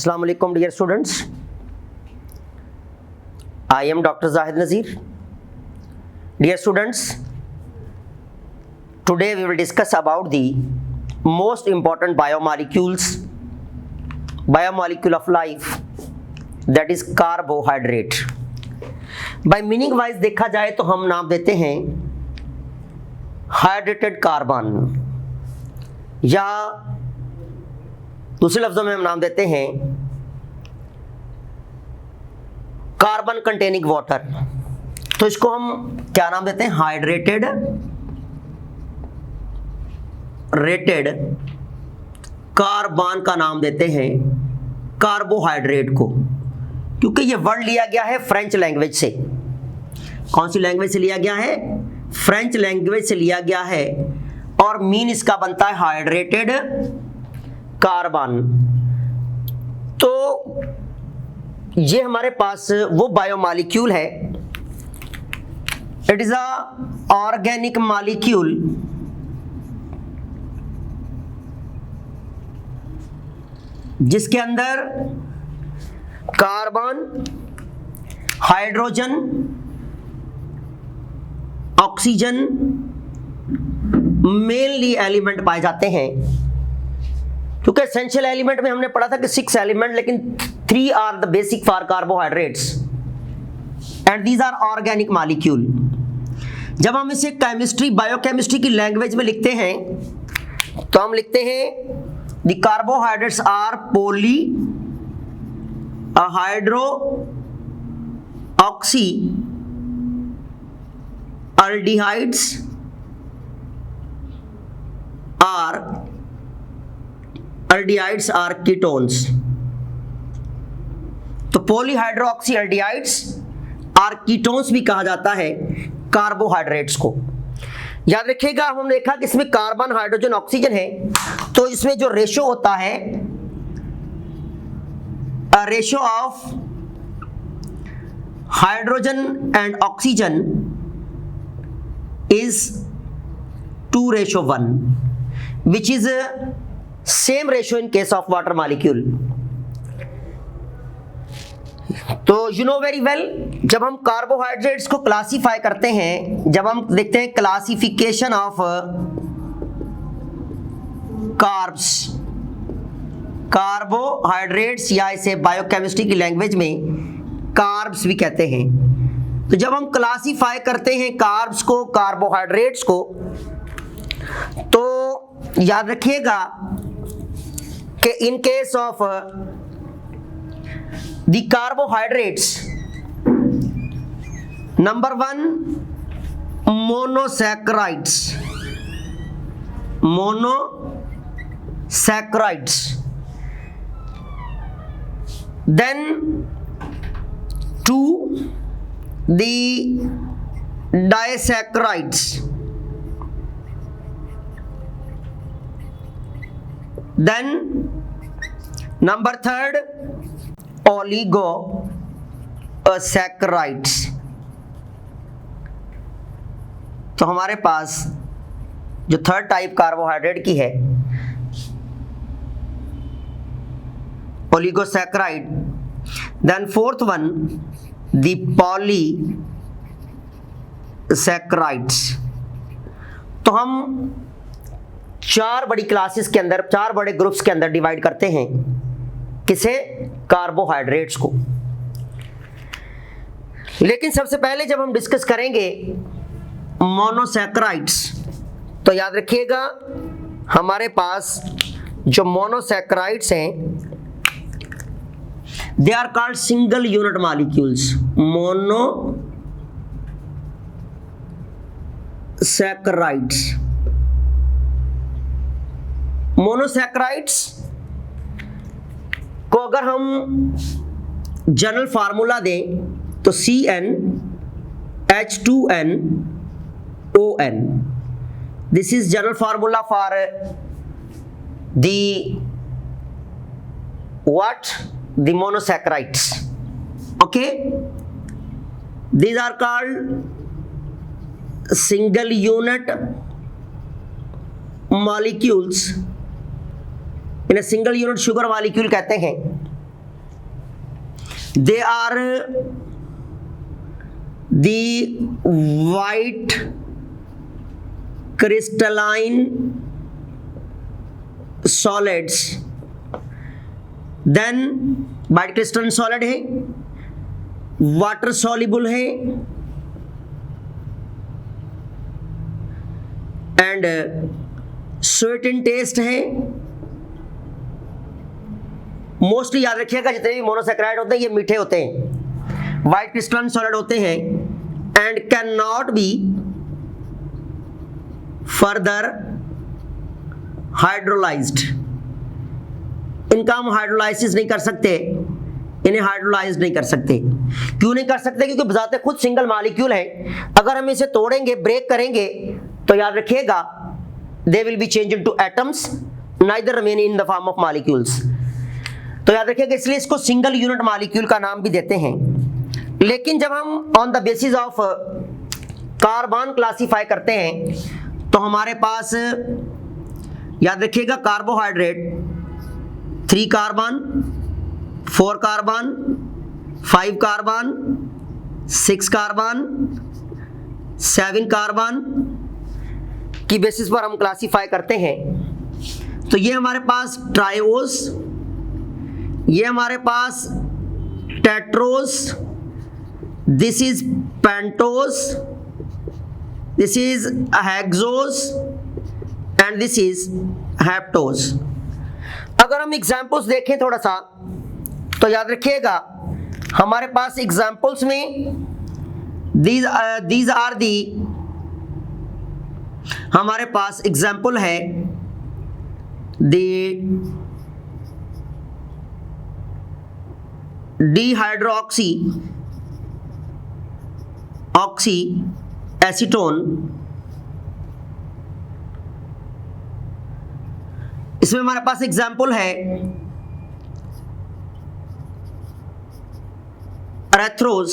Assalamu alaikum dear students. I am Dr. Zahid Nazir. Dear students, today we will discuss about the most important biomolecule of life, that is carbohydrate. By meaning wise देखा जाए तो हम नाम देते हैं hydrated carbon, या दूसरे लफ्जों में हम नाम देते हैं कार्बन कंटेनिंग वाटर। तो इसको हम क्या नाम देते हैं? हाइड्रेटेड कार्बन का नाम देते हैं कार्बोहाइड्रेट को, क्योंकि ये वर्ड लिया गया है फ्रेंच लैंग्वेज से। कौन सी लैंग्वेज से लिया गया है? फ्रेंच लैंग्वेज से लिया गया है, और मीन इसका बनता है हाइड्रेटेड कार्बन। तो ये हमारे पास वो बायोमॉलिक्यूल है, it is a organic molecule जिसके अंदर carbon, hydrogen, oxygen mainly element पाए जाते हैं। क्योंकि एसेंशियल एलिमेंट में हमने पढ़ा था कि 6 एलिमेंट, लेकिन 3 are the basic for carbohydrates and these are organic molecule. जब हम इसे केमिस्ट्री, बायोकेमिस्ट्री की लैंग्वेज में लिखते हैं तो हम लिखते हैं the carbohydrates are polyhydroxy aldehydes are ketones। तो पॉलीहाइड्रोक्सी एल्डिहाइड्स आर कीटोन्स भी कहा जाता है कार्बोहाइड्रेट्स को। याद रखिएगा, हम देखा कि इसमें कार्बन, हाइड्रोजन, ऑक्सीजन है, तो इसमें जो रेशो होता है, ratio of hydrogen and oxygen is 2:1, which is a same ratio in case of water molecule। तो you know very well, जब हम कार्बोहाइड्रेट्स को क्लासीफाई करते हैं, जब हम देखते हैं क्लासिफिकेशन ऑफ कार्ब्स, कार्बोहाइड्रेट्स, या इसे बायोकेमिस्ट्री की लैंग्वेज में कार्ब्स भी कहते हैं। तो जब हम क्लासीफाई करते हैं कार्ब्स को, कार्बोहाइड्रेट्स को, तो याद रखिएगा कि in case of the carbohydrates, number 1 monosaccharides, then 2 the disaccharides, then number 3 oligosaccharides। तो हमारे पास जो थर्ड टाइप कार्बोहाइड्रेट की है ओलिगोसैकराइड, then 4th one the polysaccharides। तो हम 4 बड़ी क्लासेस के अंदर, 4 बड़े ग्रुप्स के अंदर डिवाइड करते हैं किसे? कार्बोहाइड्रेट्स को। लेकिन सबसे पहले जब हम डिस्कस करेंगे मोनोसैकराइड्स, तो याद रखिएगा हमारे पास जो मोनोसैकराइड्स हैं, they are called single unit molecules, monosaccharides को अगर हम जनरल फार्मूला दें तो CnH2nOn, this is general formula for the the monosaccharides। okay, these are called single unit molecules। in a single unit sugar molecule कहते हैं। They are the white crystalline solids, then white crystalline solid है, water soluble है and sweet in taste है। Mostly याद रखिएगा जितने भी monosaccharide होते हैं ये मीठे होते हैं, वाइट क्रिस्टलाइन सॉलिड होते हैं and can not be further hydrolysed. इनका हम हाइड्रोलाइसिस नहीं कर सकते, इन्हें हाइड्रोलाइज नहीं कर सकते। क्यों नहीं कर सकते? क्योंकि बजाते खुद सिंगल मॉलिक्यूल है। अगर हम इसे तोड़ेंगे, ब्रेक करेंगे, तो याद रखिएगा they will be change into atoms, neither remain in the form of molecules. तो याद रखिएगा इसलिए इसको सिंगल यूनिट मॉलिक्यूल का नाम भी देते हैं। लेकिन जब हम on the basis of carbon classify करते हैं तो हमारे पास याद रखिएगा carbohydrate 3 carbon, 4 carbon, 5 carbon, 6 carbon, 7 carbon की बेसिस पर हम क्लासिफाई करते हैं। तो ये हमारे पास ट्राइओस, ये हमारे पास tetroses, this is pentoses, this is hexoses and this is heptoses. अगर हम एग्जाम्पल्स देखें थोड़ा सा तो याद रखिएगा हमारे पास एग्जाम्पल्स में दीज आर दी, हमारे पास एग्जाम्पल है डिहाइड्रोक्सी ऑक्सी एसीटोन, इसमें हमारे पास एग्जाम्पल है रेथ्रोलोज।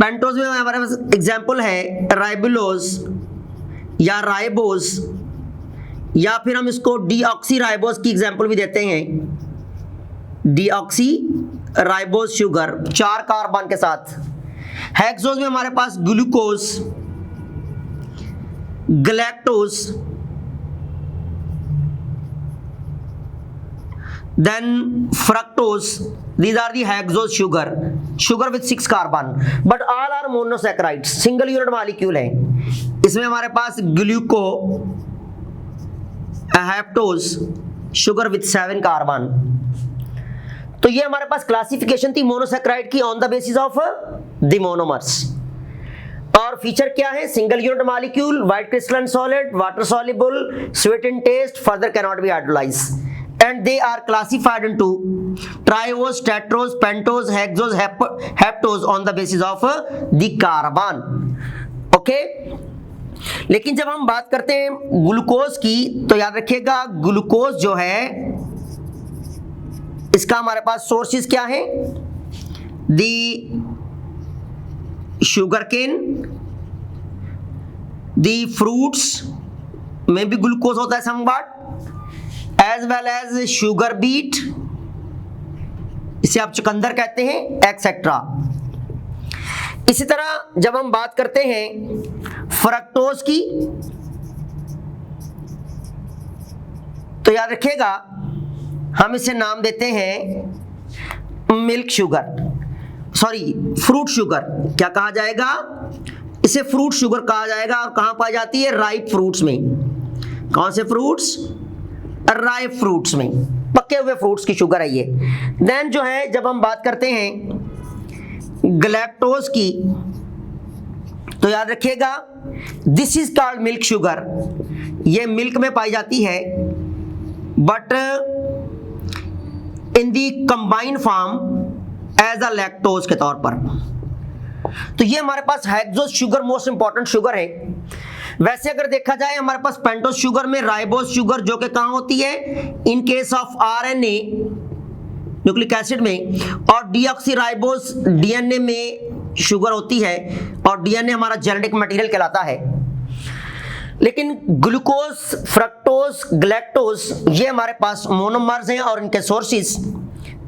पेंटोज में हमारे पास एग्जाम्पल है राइबुलोज या राइबोज, या फिर हम इसको डीऑक्सी राइबोज की एग्जाम्पल भी देते हैं। डीऑक्सी राइबोज शुगर 4 कार्बन के साथ। हेक्सोज में हमारे पास glucose, galactose, then fructose, these are the hexose sugar with 6 carbon, but all are monosaccharides, single unit molecule है। इसमें हमारे पास glucoheptose sugar with 7 carbon. तो ये हमारे पास क्लासिफिकेशन थी मोनोसैक्राइड की on the basis of the monomers. और फीचर क्या है? Single unit molecule, white crystalline solid, water soluble, sweet in taste, further can not be hydrolyse, and they are classified into triose, tetros, pentos, hexos, heptos on the basis of the carbon. Okay? लेकिन जब हम बात करते हैं glucose की तो याद रखिएगा ग्लूकोज जो है इसका हमारे पास सोर्सेज क्या है? दी शुगर केन, दी फ्रूट्स में भी ग्लूकोज होता है somewhat, as well as sugar beet, इसे आप चुकंदर कहते हैं, एक्सेट्रा। इसी तरह जब हम बात करते हैं फ्रक्टोज की तो याद रखिएगा हम इसे नाम देते हैं milk sugar, sorry fruit sugar. क्या कहा जाएगा? इसे फ्रूट शुगर कहा जाएगा। और कहां पाई जाती है? राइप फ्रूट्स में। कौन से फ्रूट्स? राइप फ्रूट्स में, पके हुए फ्रूट्स की शुगर है ये। देन जो है जब हम बात करते हैं गैलेक्टोज की तो याद रखिएगा this is called milk sugar, ये मिल्क में पाई जाती है but in the combined form as a lactose के तौर पर। तो ये हमारे पास hexose sugar most important sugar है। वैसे अगर देखा जाए हमारे पास पेंटोज शुगर में राइबोज शुगर जो कि कहां होती है? In case of RNA nucleic acid में, और डीऑक्सी राइबोज डीएनए में शुगर होती है और डीएनए हमारा जेनेटिक मटेरियल कहलाता है। लेकिन ग्लूकोज, फ्रक्टोज, गैलेक्टोज ये हमारे पास मोनोमर्स हैं और इनके सोर्सेज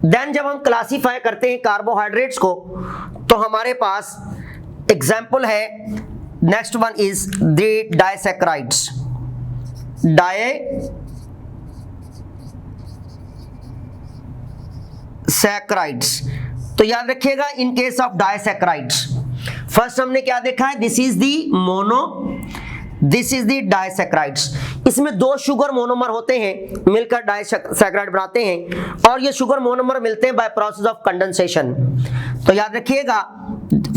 देन जब हम क्लासीफाई करते हैं कार्बोहाइड्रेट्स को तो हमारे पास एग्जाम्पल है, next one is the disaccharides. Disaccharides, तो याद रखिएगा in case of disaccharides first हमने क्या देखा है, this is the mono, this is the disaccharides. इसमें दो शुगर मोनोमर होते हैं, मिलकर डाइसैकराइड बनाते हैं, और ये शुगर मोनोमर मिलते हैं बाय प्रोसेस ऑफ कंडेंसेशन। तो याद रखिएगा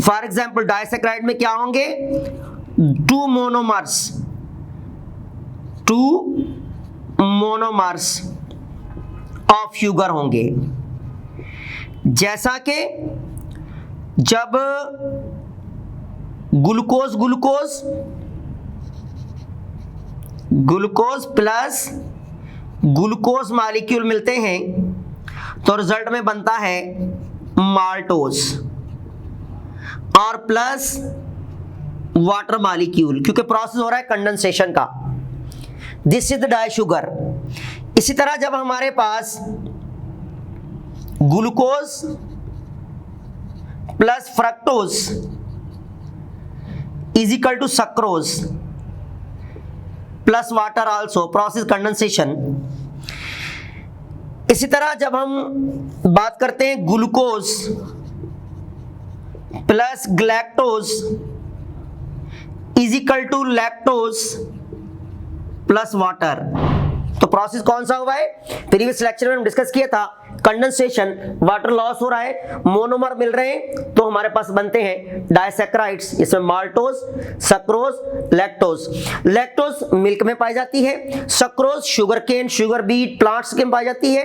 फॉर एग्जांपल डाइसैकराइड में क्या होंगे, टू मोनोमर्स ऑफ शुगर होंगे। जैसा कि जब ग्लूकोज प्लस ग्लूकोज मॉलिक्यूल मिलते हैं तो रिजल्ट में बनता है माल्टोज, और प्लस वाटर मॉलिक्यूल, क्योंकि प्रोसेस हो रहा है कंडेंसेशन का। This is the di sugar. इसी तरह जब हमारे पास glucose plus fructose is equal to sucrose plus water also, process condensation. इसी तरह जब हम बात करते हैं glucose plus galactose is equal to lactose plus water, तो प्रोसेस कौन सा हुआ है, प्रीवियस लेक्चर में हम डिस्कस किया था, कंडेंसेशन, वाटर लॉस हो रहा है, मोनोमर मिल रहे हैं, तो हमारे पास बनते हैं डाइसैकराइड्स। इसमें maltose, sucrose, lactose. Lactose milk में पाई जाती है, sucrose sugar cane, sugar beet, plants के में पाई जाती है,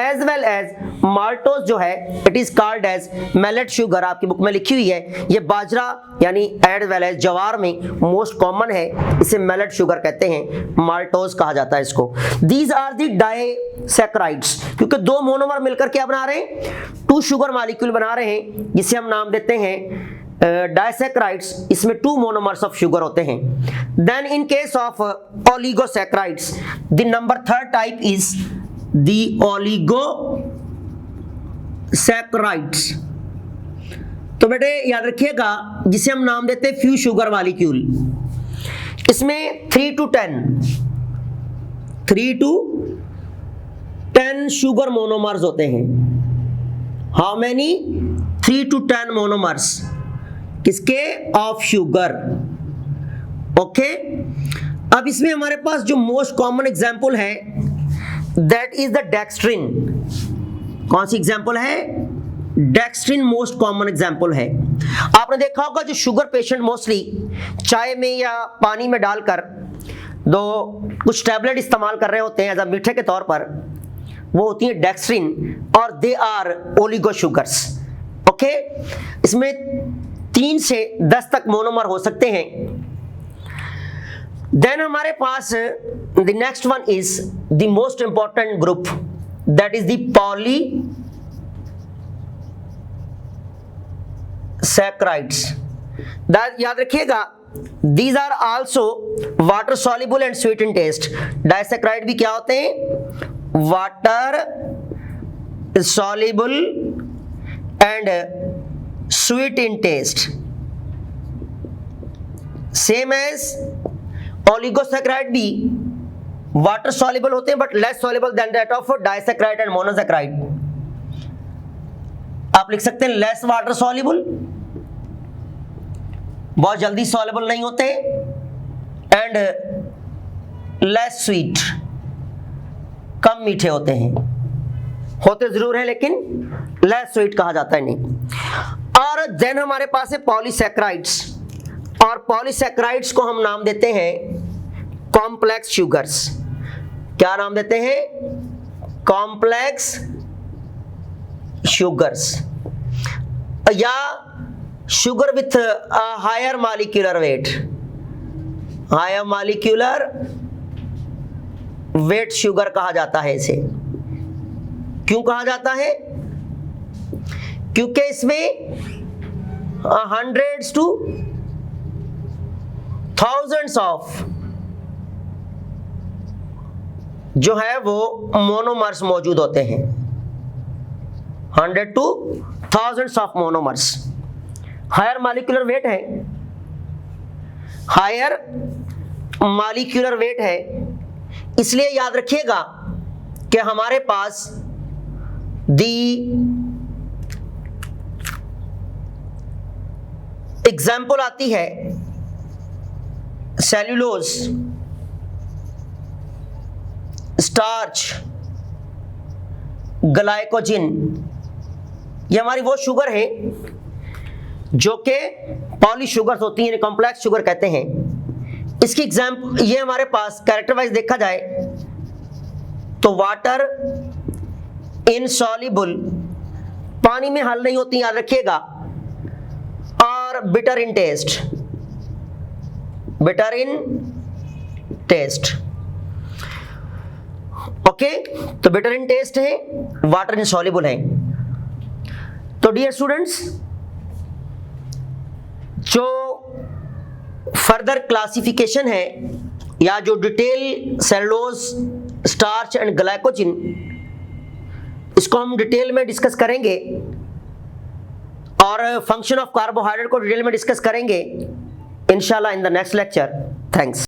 एज वेल एज माल्टोज जो है it is called as millet sugar, आपकी बुक में लिखी हुई है। ये बाजरा यानी एज वेल एज जवार में मोस्ट कॉमन है, इसे मिलेट शुगर कहते हैं, माल्टोज कहा जाता है इसको। दीज आर दी डाइसैकराइड्स, क्योंकि दो मोनोमर मिलकर क्या बना रहे हैं, टू शुगर मॉलिक्यूल बना रहे हैं, जिसे हम नाम देते हैं डाइसैकराइड्स। इसमें टू मोनोमर्स ऑफ शुगर होते हैं। Then in case of oligosaccharides the number third type is the oligosaccharides. तो बेटे याद रखिएगा, जिसे हम नाम देते हैं फ्यू शुगर मॉलिक्यूल। इसमें 3 to 10 शुगर मोनोमर्स होते हैं। हाउ मेनी, 3 to 10 मोनोमर्स, किसके, ऑफ शुगर। ओके, अब इसमें हमारे पास जो मोस्ट कॉमन एग्जांपल है दैट इज द डेक्स्ट्रिन। कौन सी एग्जांपल है, डेक्स्ट्रिन मोस्ट कॉमन एग्जांपल है। आपने देखा होगा जो शुगर पेशेंट मोस्टली चाय में या पानी में डालकर दो कुछ टैबलेट इस्तेमाल कर रहे होते हैं एज अ मीठे के तौर पर, वो होती है डेक्स्ट्रिन, और they are oligo sugars. Okay, इसमें 3 से 10 तक मोनोमर हो सकते हैं। देन हमारे पास the next one is the most important group, that is the polysaccharides. याद रखिएगा, these are also water soluble and sweet in taste। Disaccharide भी क्या होते हैं, water soluble and sweet in taste, same as oligosaccharides भी water soluble होते हैं but less soluble than that of disaccharide and monosaccharide। आप लिख सकते हैं less water soluble, बहुत जल्दी soluble नहीं होते, and less sweet, कम मीठे होते हैं, होते जरूर है लेकिन लेस स्वीट कहा जाता है नहीं। और देन हमारे पास है पॉलीसैकराइड्स, और पॉलीसैकराइड्स को हम नाम देते हैं कॉम्प्लेक्स शुगर्स। क्या नाम देते हैं, कॉम्प्लेक्स शुगर्स, या sugar with higher molecular weight, higher molecular weight sugar कहा जाता है इसे। क्यों कहा जाता है, क्योंकि इसमें hundreds to thousands ऑफ जो है वो मोनोमर्स मौजूद होते हैं। 100 to thousands of monomers। Higher molecular weight है, हायर मॉलिक्यूलर वेट है, इसलिए याद रखिएगा कि हमारे पास दी एग्जाम्पल आती है सेल्यूलोज, स्टार्च, ग्लाइकोजिन। ये हमारी वो शुगर है जो कि पॉली शुगर्स होती हैं, कॉम्प्लेक्स शुगर कहते हैं। इसकी एग्जाम्पल ये हमारे पास कैरेक्टर वाइज देखा जाए तो वाटर इनसॉल्युबल, पानी में हल नहीं होती, याद रखिएगा, और bitter in taste, bitter in taste. Okay, तो बिटर इन टेस्ट है, वाटर इनसॉल्युबल है। तो डियर स्टूडेंट्स, जो फर्दर क्लासिफिकेशन है या जो detail cellulose, starch and glycogen, इसको हम डिटेल में डिस्कस करेंगे और फंक्शन ऑफ कार्बोहाइड्रेट को डिटेल में डिस्कस करेंगे इंशाल्लाह in the next lecture. Thanks.